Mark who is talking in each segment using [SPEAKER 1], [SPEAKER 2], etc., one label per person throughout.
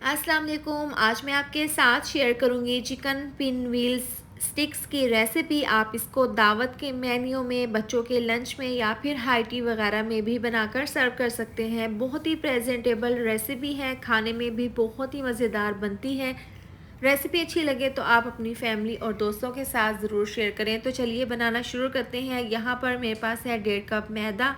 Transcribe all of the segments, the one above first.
[SPEAKER 1] अस्सलाम वालेकुम। आज मैं आपके साथ शेयर करूंगी चिकन पिन व्हील्स स्टिक्स की रेसिपी। आप इसको दावत के मेन्यू में, बच्चों के लंच में या फिर हाई टी वगैरह में भी बनाकर सर्व कर सकते हैं। बहुत ही प्रेजेंटेबल रेसिपी है, खाने में भी बहुत ही मज़ेदार बनती है। रेसिपी अच्छी लगे तो आप अपनी फैमिली और दोस्तों के साथ ज़रूर शेयर करें। तो चलिए बनाना शुरू करते हैं। यहाँ पर मेरे पास है 1.5 कप मैदा।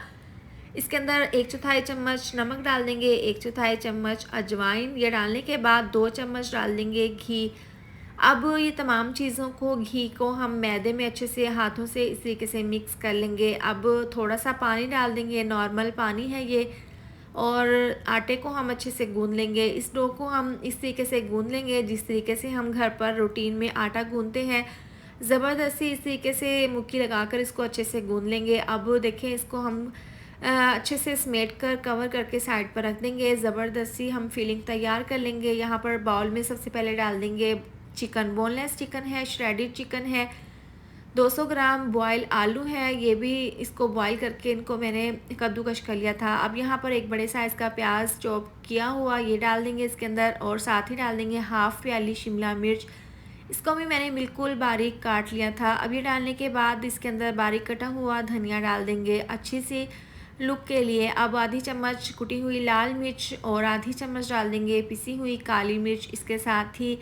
[SPEAKER 1] इसके अंदर 1/4 चम्मच नमक डाल देंगे, 1/4 चम्मच अजवाइन। ये डालने के बाद 2 चम्मच डाल देंगे घी। अब ये तमाम चीज़ों को, घी को हम मैदे में अच्छे से हाथों से इस तरीके से मिक्स कर लेंगे। अब थोड़ा सा पानी डाल देंगे, नॉर्मल पानी है ये, और आटे को हम अच्छे से गूंद लेंगे। इस डो को हम इस तरीके से गूंद लेंगे जिस तरीके से हम घर पर रूटीन में आटा गूंदते हैं। ज़बरदस्ती इस तरीके से मुक्की लगाकर इसको अच्छे से गूंद लेंगे। अब देखें, इसको हम अच्छे से समेट कर कवर करके साइड पर रख देंगे। ज़बरदस्ती हम फिलिंग तैयार कर लेंगे। यहाँ पर बाउल में सबसे पहले डाल देंगे चिकन। बोनलेस चिकन है, श्रेडिड चिकन है, 200 ग्राम बॉयल आलू है, ये भी इसको बॉयल करके इनको मैंने कद्दूकश कर लिया था। अब यहाँ पर एक बड़े साइज़ का प्याज चॉप किया हुआ ये डाल देंगे इसके अंदर, और साथ ही डाल देंगे हाफ़ प्याली शिमला मिर्च। इसको भी मैंने बिल्कुल बारीक काट लिया था। अब ये डालने के बाद इसके अंदर बारीक कटा हुआ धनिया डाल देंगे अच्छी सी लुक के लिए। अब आधी चम्मच कुटी हुई लाल मिर्च और आधी चम्मच डाल देंगे पिसी हुई काली मिर्च। इसके साथ ही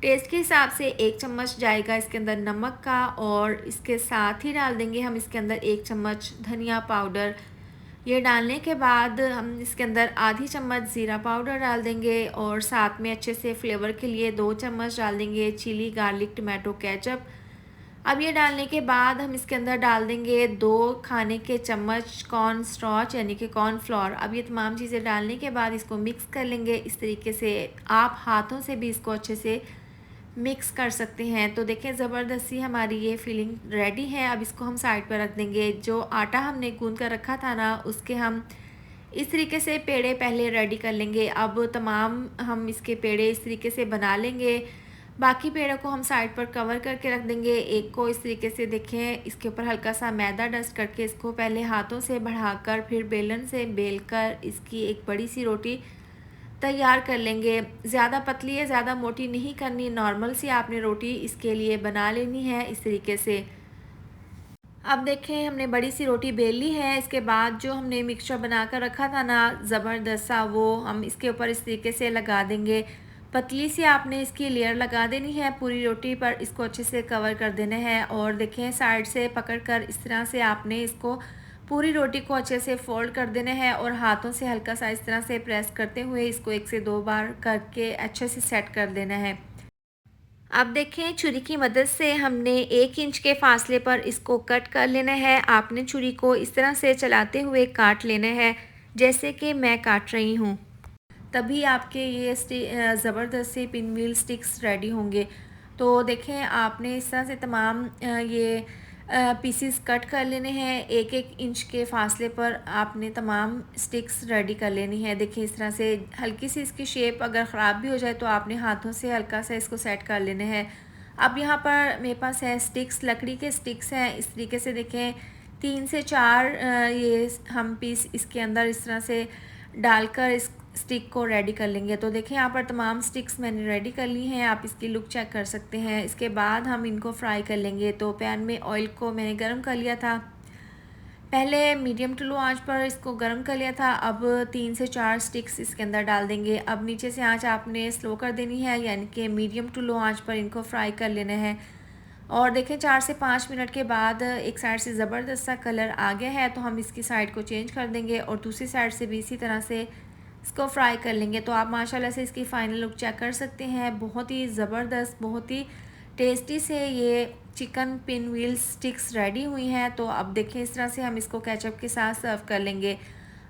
[SPEAKER 1] टेस्ट के हिसाब से 1 चम्मच जाएगा इसके अंदर नमक का, और इसके साथ ही डाल देंगे हम इसके अंदर 1 चम्मच धनिया पाउडर। ये डालने के बाद हम इसके अंदर आधी चम्मच ज़ीरा पाउडर डाल देंगे, और साथ में अच्छे से फ्लेवर के लिए 2 चम्मच डाल देंगे चिली गार्लिक टमाटो केचप। अब ये डालने के बाद हम इसके अंदर डाल देंगे 2 खाने के चम्मच कॉर्न स्टार्च यानी कि कॉर्न फ्लोर। अब ये तमाम चीज़ें डालने के बाद इसको मिक्स कर लेंगे इस तरीके से। आप हाथों से भी इसको अच्छे से मिक्स कर सकते हैं। तो देखें, ज़बरदस्ती हमारी ये फिलिंग रेडी है। अब इसको हम साइड पर रख देंगे। जो आटा हमने गूंद कर रखा था ना, उसके हम इस तरीके से पेड़े पहले रेडी कर लेंगे। अब तमाम हम इसके पेड़े इस तरीके से बना लेंगे। बाकी पेड़ों को हम साइड पर कवर करके रख देंगे। एक को इस तरीके से देखें, इसके ऊपर हल्का सा मैदा डस्ट करके इसको पहले हाथों से बढ़ाकर फिर बेलन से बेलकर इसकी एक बड़ी सी रोटी तैयार कर लेंगे। ज़्यादा पतली या ज़्यादा मोटी नहीं करनी, नॉर्मल सी आपने रोटी इसके लिए बना लेनी है इस तरीके से। अब देखें, हमने बड़ी सी रोटी बेल ली है। इसके बाद जो हमने मिक्सचर बना कर रखा था ना ज़बरदस्त सा, वो हम इसके ऊपर इस तरीके से लगा देंगे। पतली सी आपने इसकी लेयर लगा देनी है पूरी रोटी पर, इसको अच्छे से कवर कर देना है। और देखें, साइड से पकड़कर इस तरह से आपने इसको पूरी रोटी को अच्छे से फोल्ड कर देना है, और हाथों से हल्का सा इस तरह से प्रेस करते हुए इसको 1 से 2 बार करके अच्छे से सेट कर देना है। अब देखें, छुरी की मदद से हमने 1 इंच के फासले पर इसको कट कर लेना है। आपने छुरी को इस तरह से चलाते हुए काट लेना है जैसे कि मैं काट रही हूँ, तभी आपके ये ज़बरदस्त से पिन व्हील स्टिक्स रेडी होंगे। तो देखें, आपने इस तरह से तमाम ये पीसीस कट कर लेने हैं। 1-1 इंच के फासले पर आपने तमाम स्टिक्स रेडी कर लेनी है। देखिए, इस तरह से हल्की सी इसकी शेप अगर ख़राब भी हो जाए तो आपने हाथों से हल्का सा इसको सेट कर लेने हैं। अब यहाँ पर मेरे पास है स्टिक्स, लकड़ी के स्टिक्स हैं। इस तरीके से देखें, 3 से 4 ये हम पीस इसके अंदर इस तरह से डालकर इस स्टिक को रेडी कर लेंगे। तो देखें, यहाँ पर तमाम स्टिक्स मैंने रेडी कर ली हैं, आप इसकी लुक चेक कर सकते हैं। इसके बाद हम इनको फ्राई कर लेंगे। तो पैन में ऑयल को मैंने गर्म कर लिया था, पहले मीडियम टू लो आंच पर इसको गर्म कर लिया था। अब 3 से 4 स्टिक्स इसके अंदर डाल देंगे। अब नीचे से आंच आपने स्लो कर देनी है, यानी कि मीडियम टू लो आंच पर इनको फ्राई कर लेना है। और देखें, 4 से 5 मिनट के बाद एक साइड से ज़बरदस्त सा कलर आ गया है, तो हम इसकी साइड को चेंज कर देंगे और दूसरी साइड से भी इसी तरह से इसको फ्राई कर लेंगे। तो आप माशाल्लाह से इसकी फ़ाइनल लुक चेक कर सकते हैं। बहुत ही ज़बरदस्त, बहुत ही टेस्टी से ये chicken pin wheel sticks ready हुई हैं। तो अब देखें, इस तरह से हम इसको केचप के साथ सर्व कर लेंगे।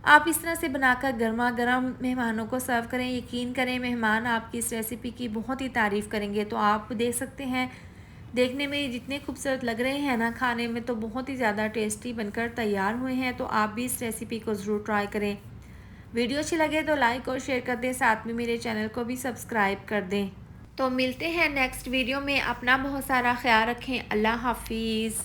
[SPEAKER 1] आप इस तरह से बनाकर गर्मा गर्म मेहमानों को सर्व करें। यकीन करें, मेहमान आपकी इस रेसिपी की बहुत ही तारीफ़ करेंगे। तो आप देख सकते हैं, देखने में जितने खूबसूरत लग रहे हैं ना, खाने में तो बहुत ही ज़्यादा टेस्टी बनकर तैयार हुए हैं। तो आप भी इस रेसिपी को ज़रूर ट्राई करें। वीडियो अच्छी लगे तो लाइक और शेयर कर दें, साथ में मेरे चैनल को भी सब्सक्राइब कर दें। तो मिलते हैं नेक्स्ट वीडियो में। अपना बहुत सारा ख्याल रखें। अल्लाह हाफिज़।